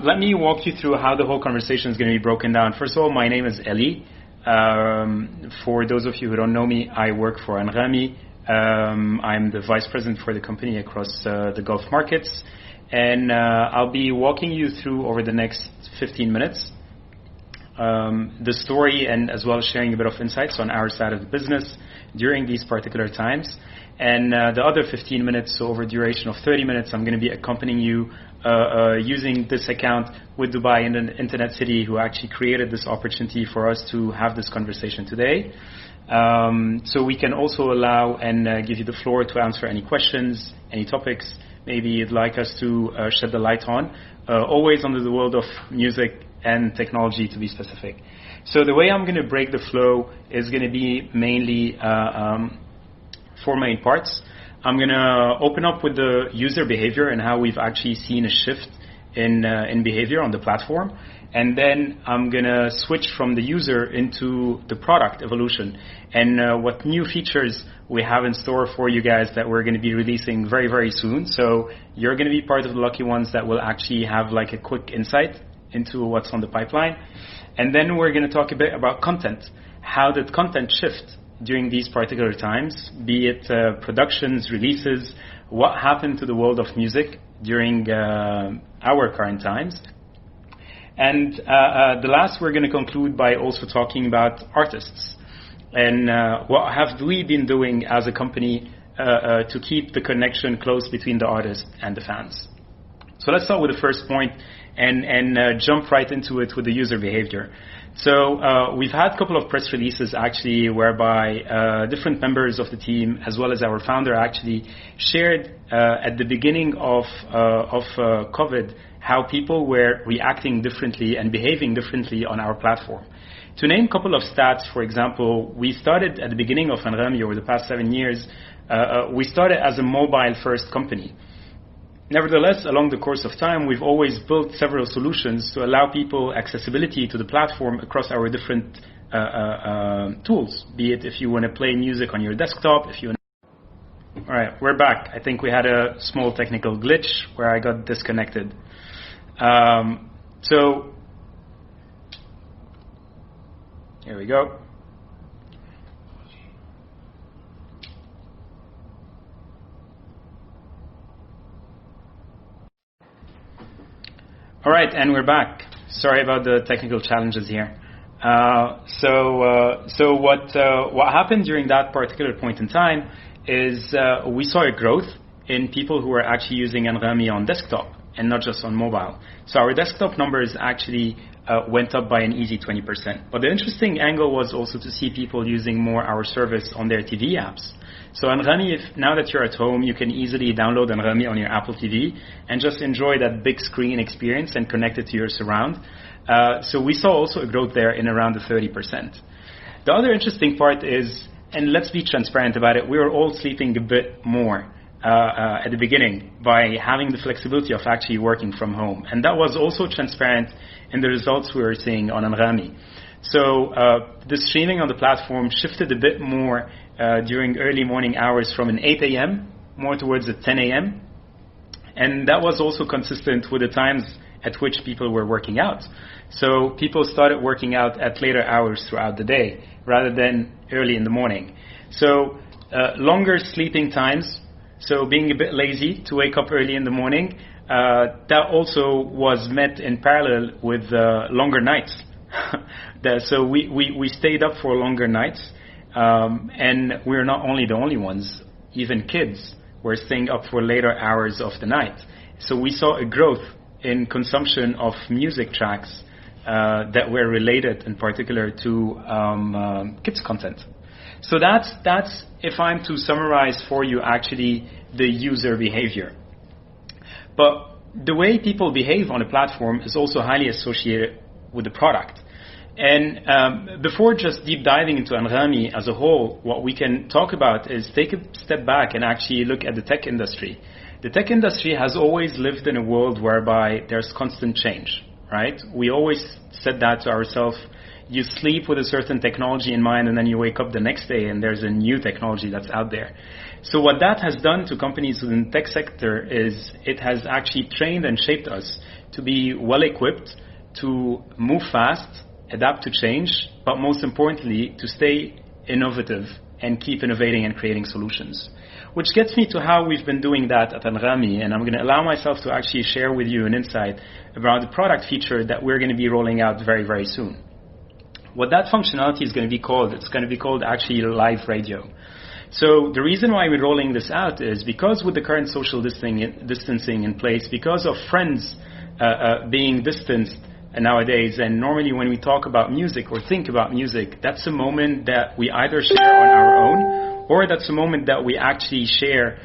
let me walk you through how the whole conversation is going to be broken down. First of all, my name is Elie. For those of you who don't know me, I work for Anghami. I'm the vice president for the company across the Gulf markets. And I'll be walking you through over the next 15 minutes the story, and as well as sharing a bit of insights on our side of the business during these particular times. And the other 15 minutes, so over a duration of 30 minutes, I'm going to be accompanying you using this account with Dubai Internet City, who actually created this opportunity for us to have this conversation today. So we can also allow and give you the floor to answer any questions, any topics maybe you'd like us to shed the light on, always under the world of music and technology, to be specific. So the way I'm going to break the flow is going to be mainly 4 main parts. I'm going to open up with the user behavior and how we've actually seen a shift in behavior on the platform. And then I'm going to switch from the user into the product evolution and what new features we have in store for you guys that we're going to be releasing very, very soon. So you're going to be part of the lucky ones that will actually have like a quick insight into what's on the pipeline. And then we're going to talk a bit about content. How did content shift during these particular times, be it productions, releases, what happened to the world of music during our current times. And the last, we're going to conclude by also talking about artists and what have we been doing as a company to keep the connection close between the artist and the fans. So let's start with the first point and jump right into it with the user behavior. So we've had a couple of press releases actually whereby different members of the team as well as our founder actually shared at the beginning of COVID how people were reacting differently and behaving differently on our platform. To name a couple of stats, for example, we started at the beginning of Anghami over the past 7 years, we started as a mobile-first company. Nevertheless, along the course of time, we've always built several solutions to allow people accessibility to the platform across our different tools, be it if you want to play music on your desktop, if you want to... All right, we're back. I think we had a small technical glitch where I got disconnected. So here we go. All right, and we're back. Sorry about the technical challenges here. So what happened during that particular point in time is we saw a growth in people who were actually using Anghami on desktop and not just on mobile. So our desktop numbers actually went up by an easy 20%. But the interesting angle was also to see people using more our service on their TV apps. So Anghami, now that you're at home, you can easily download Anghami on your Apple TV and just enjoy that big screen experience and connect it to your surround. So we saw also a growth there in around the 30%. The other interesting part is, and let's be transparent about it, we were all sleeping a bit more at the beginning by having the flexibility of actually working from home. And that was also transparent in the results we were seeing on Anghami. So the streaming on the platform shifted a bit more during early morning hours from an 8 a.m. more towards a 10 a.m. And that was also consistent with the times at which people were working out. So people started working out at later hours throughout the day rather than early in the morning. So longer sleeping times, so being a bit lazy to wake up early in the morning, that also was met in parallel with longer nights. So we stayed up for longer nights, and we're not only the only ones, even kids were staying up for later hours of the night. So we saw a growth in consumption of music tracks that were related in particular to kids content. So that's if I'm to summarize for you actually the user behavior. But the way people behave on a platform is also highly associated with the product. And before just deep diving into Anghami as a whole, what we can talk about is take a step back and actually look at the tech industry. The tech industry has always lived in a world whereby there's constant change, right? We always said that to ourselves, you sleep with a certain technology in mind, and then you wake up the next day and there's a new technology that's out there. So what that has done to companies within the tech sector is it has actually trained and shaped us to be well equipped, to move fast, adapt to change, but most importantly, to stay innovative and keep innovating and creating solutions. Which gets me to how we've been doing that at Anghami, and I'm going to allow myself to actually share with you an insight about the product feature that we're going to be rolling out very, very soon. What that functionality is going to be called, it's going to be called actually live radio. So the reason why we're rolling this out is because with the current social distancing in place, because of friends being distanced nowadays, and normally when we talk about music or think about music, that's a moment that we either share on our own, or that's a moment that we actually share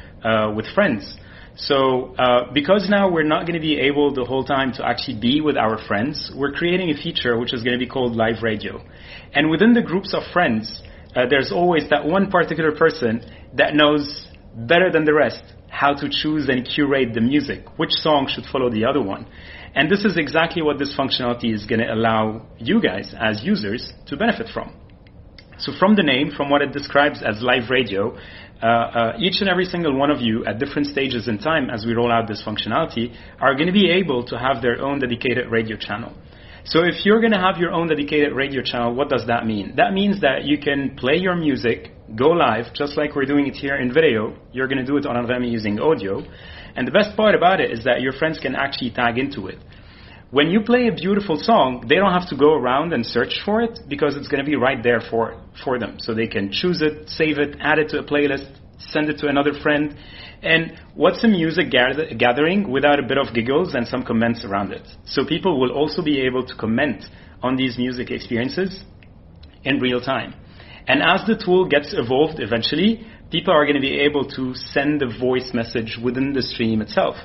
with friends. So because now we're not going to be able the whole time to actually be with our friends, we're creating a feature which is going to be called live radio. And within the groups of friends, there's always that one particular person that knows better than the rest how to choose and curate the music, which song should follow the other one. And this is exactly what this functionality is going to allow you guys as users to benefit from. So from the name, from what it describes as live radio, each and every single one of you at different stages in time as we roll out this functionality are going to be able to have their own dedicated radio channel. So if you're going to have your own dedicated radio channel, what does that mean? That means that you can play your music, go live, just like we're doing it here in video. You're going to do it on Anghami using audio. And the best part about it is that your friends can actually tag into it. When you play a beautiful song, they don't have to go around and search for it because it's going to be right there for them. So they can choose it, save it, add it to a playlist, send it to another friend. And what's a music gathering without a bit of giggles and some comments around it? So people will also be able to comment on these music experiences in real time. And as the tool gets evolved eventually, people are going to be able to send a voice message within the stream itself.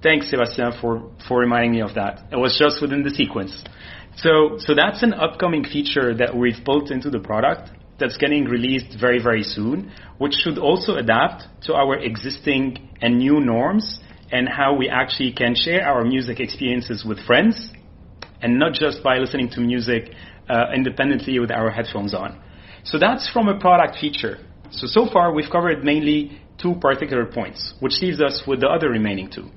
Thanks, Sebastian, for reminding me of that. It was just within the sequence. So that's an upcoming feature that we've built into the product that's getting released very, very soon, which should also adapt to our existing and new norms and how we actually can share our music experiences with friends and not just by listening to music independently with our headphones on. So that's from a product feature. So far we've covered mainly two particular points, which leaves us with the other remaining two.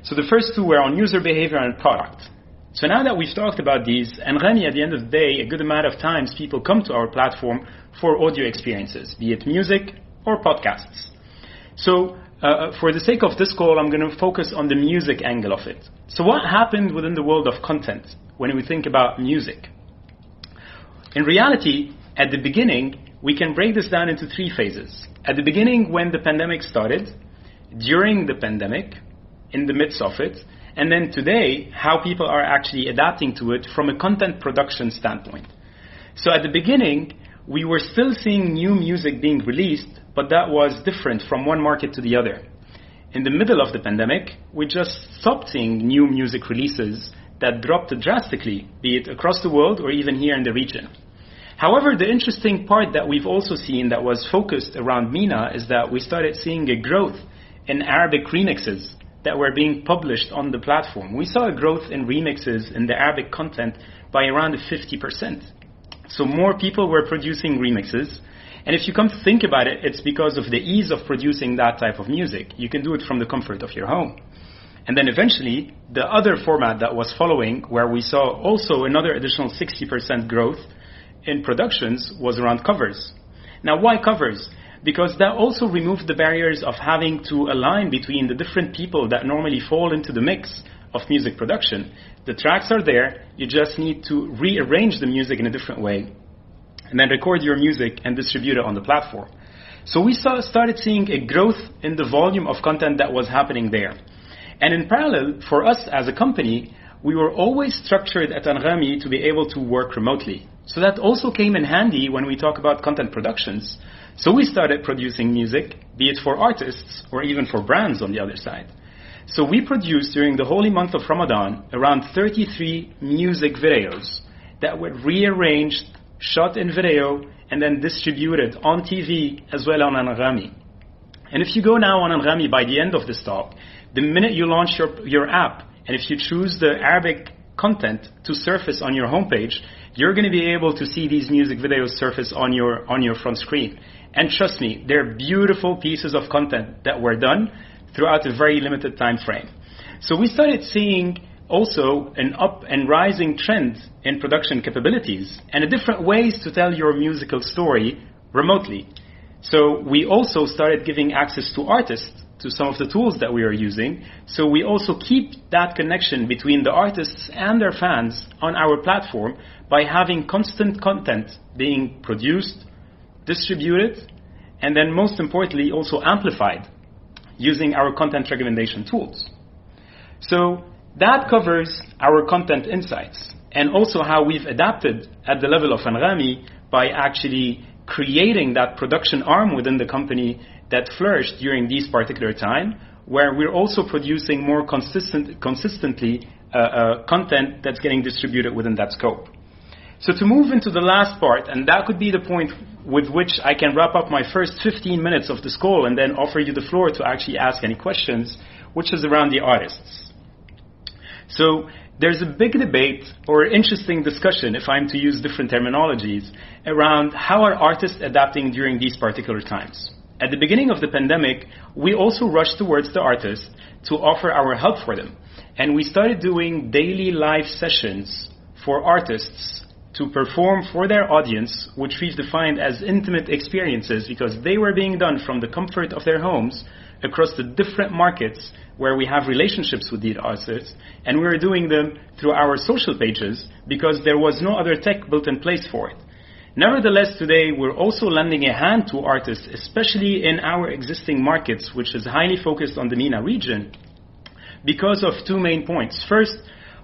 So the first two were on user behavior and product. So now that we've talked about these, Anghami, at the end of the day, a good amount of times people come to our platform for audio experiences, be it music or podcasts. So for the sake of this call, I'm going to focus on the music angle of it. So what happened within the world of content when we think about music? In reality, at the beginning, we can break this down into three phases. At the beginning, when the pandemic started, during the pandemic, in the midst of it, and then today, how people are actually adapting to it from a content production standpoint. So at the beginning, we were still seeing new music being released, but that was different from one market to the other. In the middle of the pandemic, we just stopped seeing new music releases that dropped drastically, be it across the world or even here in the region. However, the interesting part that we've also seen that was focused around MENA is that we started seeing a growth in Arabic remixes that were being published on the platform. We saw a growth in remixes in the Arabic content by around 50%. So more people were producing remixes. And if you come to think about it, it's because of the ease of producing that type of music. You can do it from the comfort of your home. And then eventually, the other format that was following, where we saw also another additional 60% growth in productions, was around covers. Now, why covers? Because that also removed the barriers of having to align between the different people that normally fall into the mix of music production. The tracks are there, you just need to rearrange the music in a different way, and then record your music and distribute it on the platform. So we started seeing a growth in the volume of content that was happening there. And in parallel, for us as a company, we were always structured at Anghami to be able to work remotely. So that also came in handy when we talk about content productions. So we started producing music, be it for artists or even for brands on the other side. So we produced during the holy month of Ramadan around 33 music videos that were rearranged, shot in video, and then distributed on TV as well on Anghami. And if you go now on Anghami by the end of this talk, the minute you launch your app, and if you choose the Arabic content to surface on your homepage, you're going to be able to see these music videos surface on your front screen. And trust me, they're beautiful pieces of content that were done throughout a very limited time frame. So we started seeing also an up and rising trend in production capabilities and different ways to tell your musical story remotely. So we also started giving access to artists to some of the tools that we are using. So we also keep that connection between the artists and their fans on our platform by having constant content being produced, distributed, and then most importantly also amplified using our content recommendation tools. So that covers our content insights and also how we've adapted at the level of Anghami by actually creating that production arm within the company that flourished during this particular time, where we're also producing more consistently content that's getting distributed within that scope. So to move into the last part, and that could be the point with which I can wrap up my first 15 minutes of this call and then offer you the floor to actually ask any questions, which is around the artists. So there's a big debate or interesting discussion, if I'm to use different terminologies, around how are artists adapting during these particular times. At the beginning of the pandemic, we also rushed towards the artists to offer our help for them. And we started doing daily live sessions for artists to perform for their audience, which we've defined as intimate experiences because they were being done from the comfort of their homes across the different markets where we have relationships with these artists, and we were doing them through our social pages because there was no other tech built in place for it. Nevertheless, today we're also lending a hand to artists, especially in our existing markets, which is highly focused on the MENA region, because of two main points. First,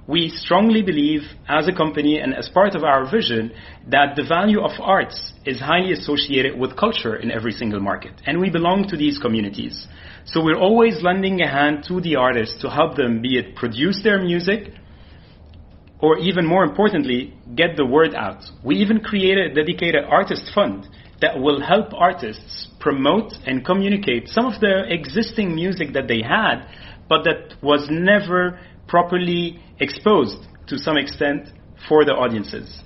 we strongly believe as a company and as part of our vision that the value of arts is highly associated with culture in every single market, and we belong to these communities. So we're always lending a hand to the artists to help them, be it produce their music, or even more importantly, get the word out. We even created a dedicated artist fund that will help artists promote and communicate some of the existing music that they had, but that was never properly exposed to some extent for the audiences.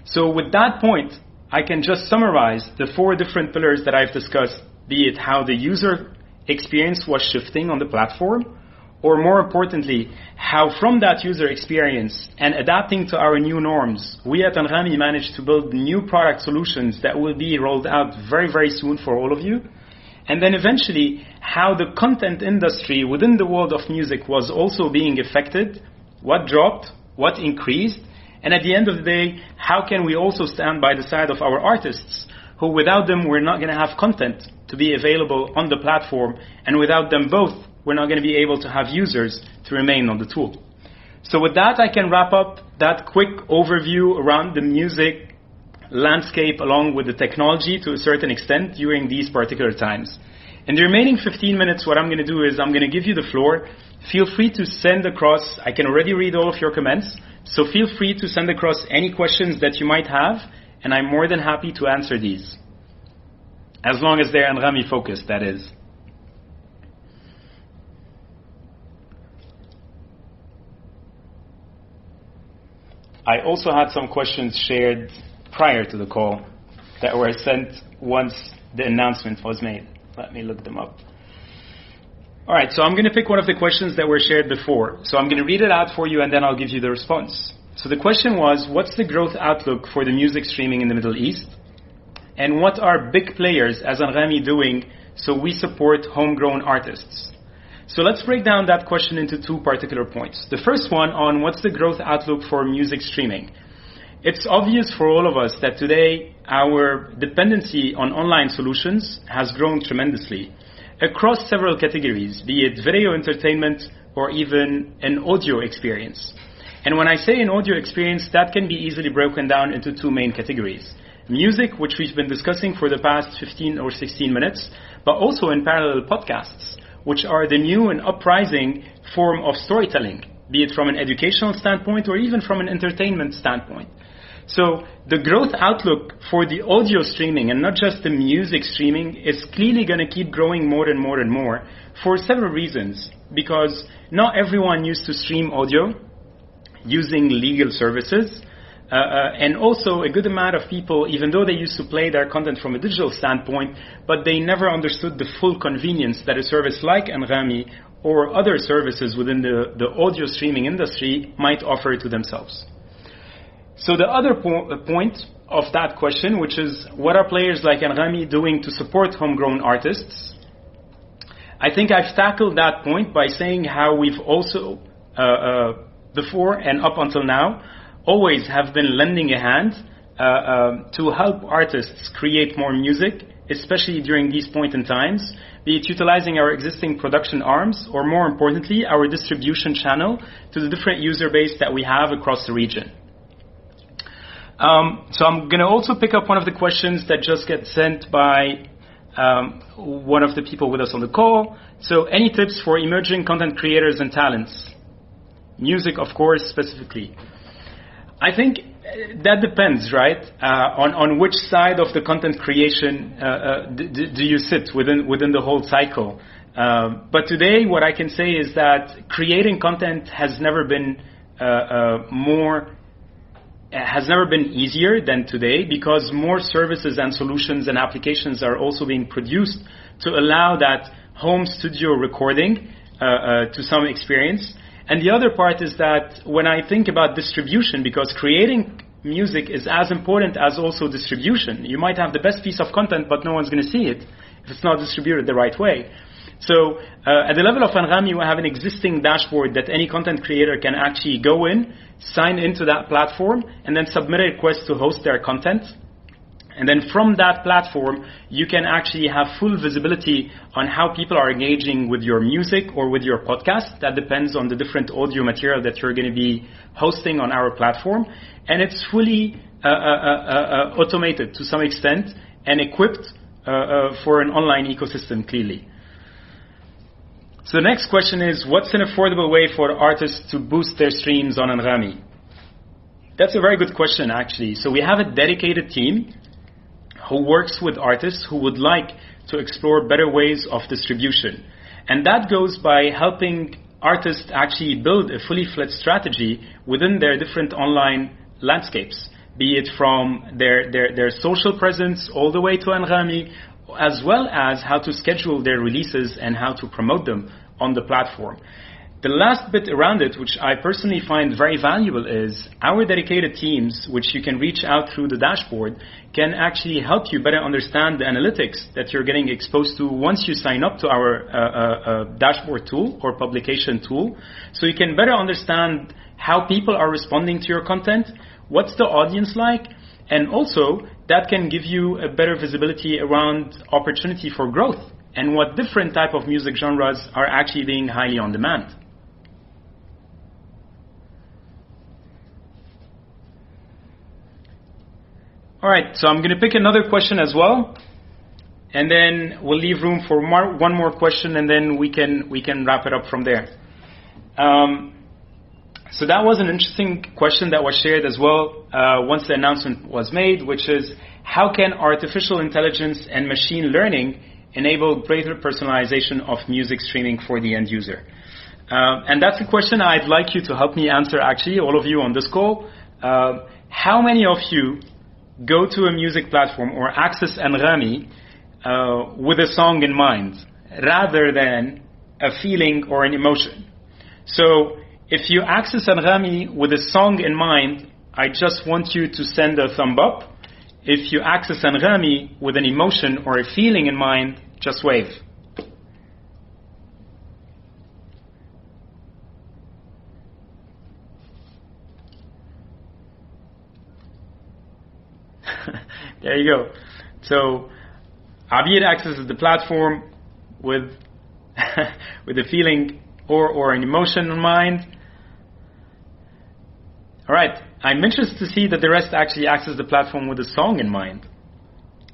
So with that point, I can just summarize the four different pillars that I've discussed, be it how the user experience was shifting on the platform, or more importantly, how from that user experience and adapting to our new norms, we at Anghami managed to build new product solutions that will be rolled out very, very soon for all of you. And then eventually, how the content industry within the world of music was also being affected, what dropped, what increased, and at the end of the day, how can we also stand by the side of our artists, who without them, we're not going to have content to be available on the platform, and without them both, we're not going to be able to have users to remain on the tool. So with that, I can wrap up that quick overview around the music landscape along with the technology to a certain extent during these particular times. In the remaining 15 minutes, what I'm going to do is I'm going to give you the floor. Feel free to send across, I can already read all of your comments, so feel free to send across any questions that you might have, and I'm more than happy to answer these. As long as they're Anghami focused, that is. I also had some questions shared prior to the call that were sent once the announcement was made. Let me look them up. All right, so I'm going to pick one of the questions that were shared before. So I'm going to read it out for you and then I'll give you the response. So the question was, what's the growth outlook for the music streaming in the Middle East? And what are big players as Anghami doing so we support homegrown artists? So let's break down that question into two particular points. The first one on what's the growth outlook for music streaming. It's obvious for all of us that today our dependency on online solutions has grown tremendously across several categories, be it video entertainment or even an audio experience. And when I say an audio experience, that can be easily broken down into two main categories. Music, which we've been discussing for the past 15 or 16 minutes, but also in parallel podcasts, which are the new and uprising form of storytelling, be it from an educational standpoint or even from an entertainment standpoint. So the growth outlook for the audio streaming and not just the music streaming is clearly going to keep growing more and more and more for several reasons. Because not everyone used to stream audio, using legal services. And also a good amount of people, even though they used to play their content from a digital standpoint, but they never understood the full convenience that a service like Anghami or other services within the audio streaming industry might offer to themselves. So the other point of that question, which is what are players like Anghami doing to support homegrown artists? I think I've tackled that point by saying how we've also, before and up until now, always have been lending a hand to help artists create more music, especially during these point in times, be it utilizing our existing production arms or, more importantly, our distribution channel to the different user base that we have across the region. So I'm going to also pick up one of the questions that just get sent by one of the people with us on the call. So any tips for emerging content creators and talents? Music, of course, specifically. I think that depends, right, on which side of the content creation do you sit within the whole cycle. But today, what I can say is that creating content has never been easier than today, because more services and solutions and applications are also being produced to allow that home studio recording to some experience. And the other part is that when I think about distribution, because creating music is as important as also distribution. You might have the best piece of content, but no one's going to see it if it's not distributed the right way. So at the level of Anghami, we have an existing dashboard that any content creator can actually go in, sign into that platform, and then submit a request to host their content. And then from that platform, you can actually have full visibility on how people are engaging with your music or with your podcast. That depends on the different audio material that you're going to be hosting on our platform. And it's fully automated to some extent and equipped for an online ecosystem, clearly. So the next question is, what's an affordable way for artists to boost their streams on Anghami? That's a very good question, actually. So we have a dedicated team who works with artists who would like to explore better ways of distribution. And that goes by helping artists actually build a fully fledged strategy within their different online landscapes, be it from their social presence all the way to Anghami, as well as how to schedule their releases and how to promote them on the platform. The last bit around it, which I personally find very valuable, is our dedicated teams, which you can reach out through the dashboard, can actually help you better understand the analytics that you're getting exposed to once you sign up to our dashboard tool or publication tool. So you can better understand how people are responding to your content, what's the audience like, and also that can give you a better visibility around opportunity for growth and what different type of music genres are actually being highly on demand. All right, so I'm going to pick another question as well, and then we'll leave room for one more question, and then we can wrap it up from there. So that was an interesting question that was shared as well once the announcement was made, which is, how can artificial intelligence and machine learning enable greater personalization of music streaming for the end user? And that's a question I'd like you to help me answer, actually, all of you on this call. How many of you go to a music platform or access Anghami with a song in mind rather than a feeling or an emotion? So if you access Anghami with a song in mind, I just want you to send a thumb up. If you access Anghami with an emotion or a feeling in mind, just wave. There you go. So Abid accesses the platform with with a feeling or an emotion in mind. All right. I'm interested to see that the rest actually access the platform with a song in mind.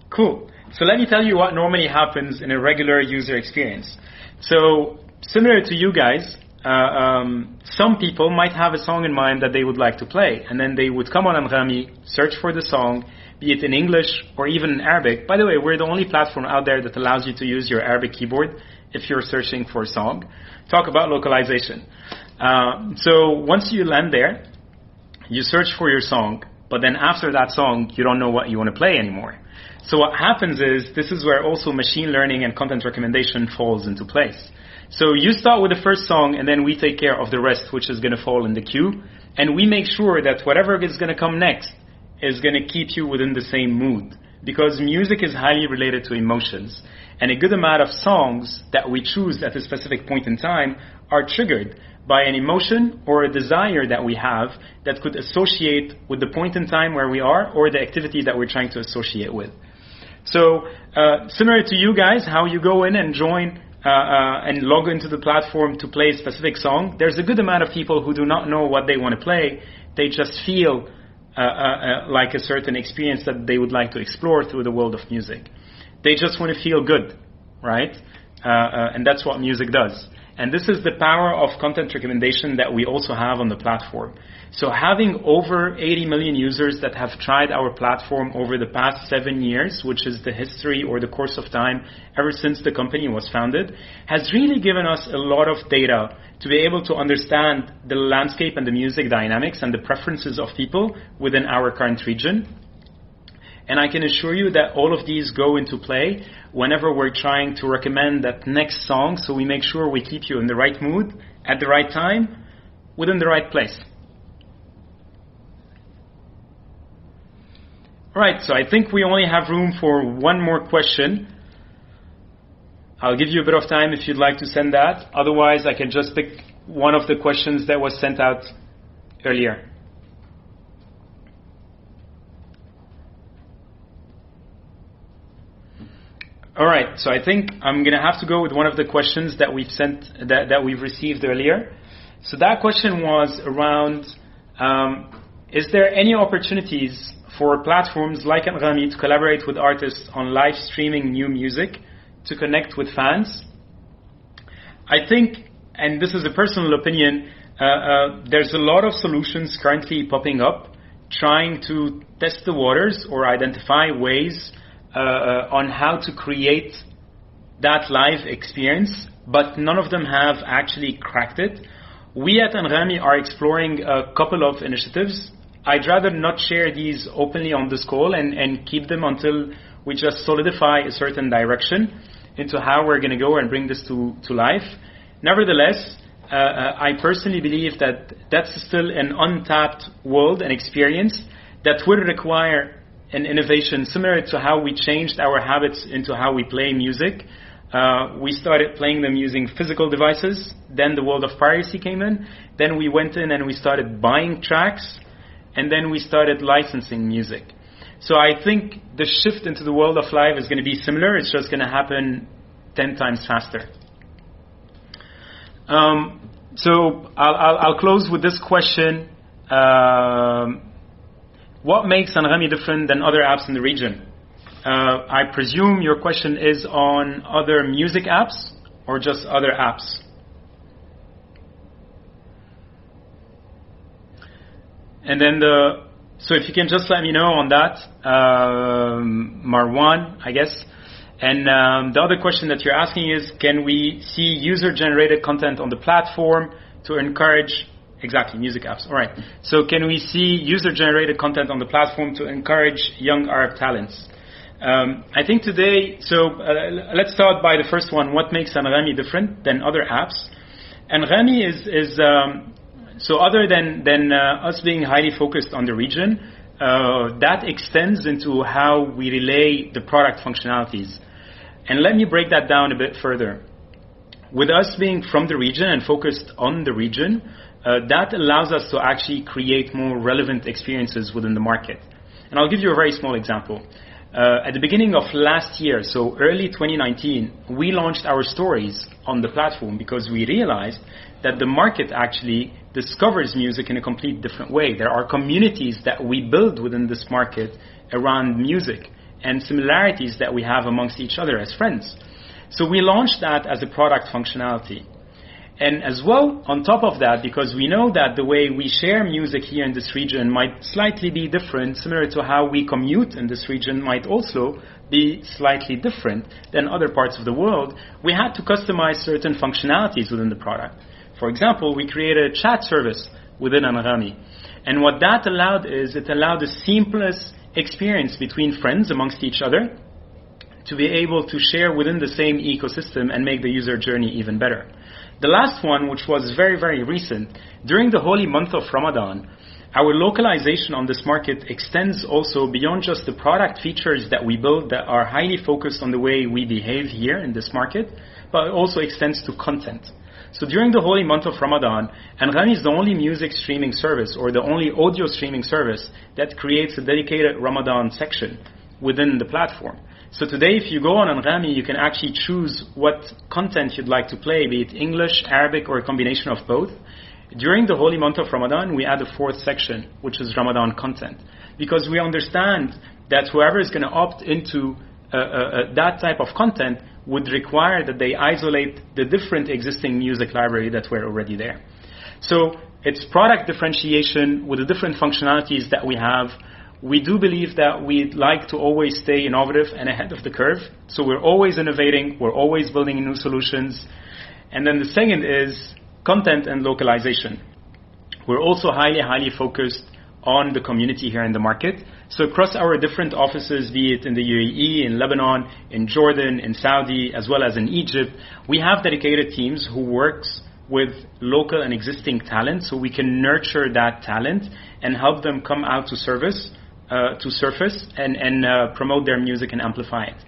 Cool. So let me tell you what normally happens in a regular user experience. So similar to you guys, some people might have a song in mind that they would like to play, and then they would come on Anghami, search for the song, be it in English or even in Arabic. By the way, we're the only platform out there that allows you to use your Arabic keyboard if you're searching for a song. Talk about localization. So once you land there, you search for your song, but then after that song, you don't know what you want to play anymore. So what happens is, this is where also machine learning and content recommendation falls into place. So you start with the first song, and then we take care of the rest, which is going to fall in the queue. And we make sure that whatever is going to come next is going to keep you within the same mood. Because music is highly related to emotions. And a good amount of songs that we choose at a specific point in time are triggered by an emotion or a desire that we have that could associate with the point in time where we are or the activity that we're trying to associate with. So similar to you guys, how you go in and join and log into the platform to play a specific song, there's a good amount of people who do not know what they want to play. They just feel like a certain experience that they would like to explore through the world of music. They just want to feel good, right? And that's what music does. And this is the power of content recommendation that we also have on the platform. So having over 80 million users that have tried our platform over the past 7 years, which is the history or the course of time ever since the company was founded, has really given us a lot of data to be able to understand the landscape and the music dynamics and the preferences of people within our current region. And I can assure you that all of these go into play whenever we're trying to recommend that next song, so we make sure we keep you in the right mood, at the right time, within the right place. Alright, so I think we only have room for one more question. I'll give you a bit of time if you'd like to send that. Otherwise, I can just pick one of the questions that was sent out earlier. All right, so I think I'm going to have to go with one of the questions that we've sent, that we've received earlier. So that question was around, is there any opportunities for platforms like Anghami to collaborate with artists on live streaming new music to connect with fans? I think, and this is a personal opinion, there's a lot of solutions currently popping up trying to test the waters or identify ways on how to create that live experience, but none of them have actually cracked it. We at Anghami are exploring a couple of initiatives. I'd rather not share these openly on this call and keep them until we just solidify a certain direction into how we're going to go and bring this to life. Nevertheless, I personally believe that that's still an untapped world and experience that will require an innovation similar to how we changed our habits into how we play music. We started playing them using physical devices. Then the world of piracy came in. Then we went in and we started buying tracks. And then we started licensing music. So I think the shift into the world of live is going to be similar. It's just going to happen 10 times faster. So I'll close with this question. What makes Anghami different than other apps in the region? I presume your question is on other music apps or just other apps? And then so if you can just let me know on that, Marwan, I guess. And the other question that you're asking is, can we see user-generated content on the platform to encourage, exactly, music apps. All right. So can we see user-generated content on the platform to encourage young Arab talents? I think today, so let's start by the first one. What makes Anghami different than other apps? Anghami is so other than us being highly focused on the region, that extends into how we relay the product functionalities. And let me break that down a bit further. With us being from the region and focused on the region, that allows us to actually create more relevant experiences within the market. And I'll give you a very small example. At the beginning of last year, so early 2019, we launched our stories on the platform because we realized that the market actually discovers music in a complete different way. There are communities that we build within this market around music and similarities that we have amongst each other as friends. So we launched that as a product functionality. And as well, on top of that, because we know that the way we share music here in this region might slightly be different, similar to how we commute in this region might also be slightly different than other parts of the world, we had to customize certain functionalities within the product. For example, we created a chat service within Anghami. And what that allowed is it allowed a seamless experience between friends amongst each other to be able to share within the same ecosystem and make the user journey even better. The last one, which was very, very recent, during the holy month of Ramadan, our localization on this market extends also beyond just the product features that we build that are highly focused on the way we behave here in this market, but it also extends to content. So during the holy month of Ramadan, Anghami is the only music streaming service or the only audio streaming service that creates a dedicated Ramadan section within the platform. So today, if you go on Anghami, you can actually choose what content you'd like to play, be it English, Arabic, or a combination of both. During the holy month of Ramadan, we add a fourth section, which is Ramadan content, because we understand that whoever is going to opt into that type of content would require that they isolate the different existing music library that were already there. So it's product differentiation with the different functionalities that we have. We do believe that we'd like to always stay innovative and ahead of the curve. So we're always innovating, we're always building new solutions. And then the second is content and localization. We're also highly focused on the community here in the market. So across our different offices, be it in the UAE, in Lebanon, in Jordan, in Saudi, as well as in Egypt, we have dedicated teams who works with local and existing talent so we can nurture that talent and help them come out to surface and promote their music and amplify it.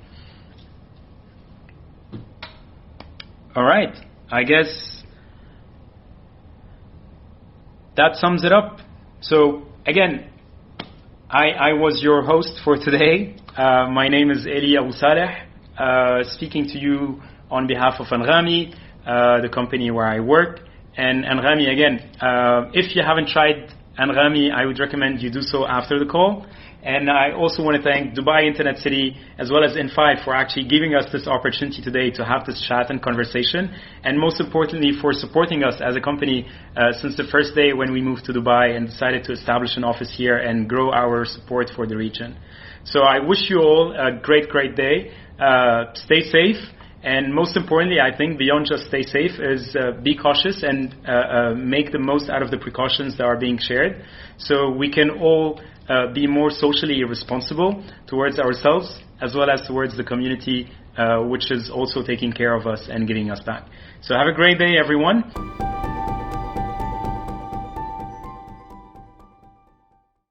All right, I guess that sums it up. So again, I was your host for today. My name is Elie Abou Saleh, speaking to you on behalf of Anghami, the company where I work. And Anghami, again, if you haven't tried Anghami, I would recommend you do so after the call. And I also want to thank Dubai Internet City as well as N5 for actually giving us this opportunity today to have this chat and conversation, and most importantly for supporting us as a company since the first day when we moved to Dubai and decided to establish an office here and grow our support for the region. So I wish you all a great day. Stay safe. And most importantly, I think beyond just stay safe is be cautious and make the most out of the precautions that are being shared so we can all be more socially responsible towards ourselves as well as towards the community which is also taking care of us and giving us back. So have a great day, everyone.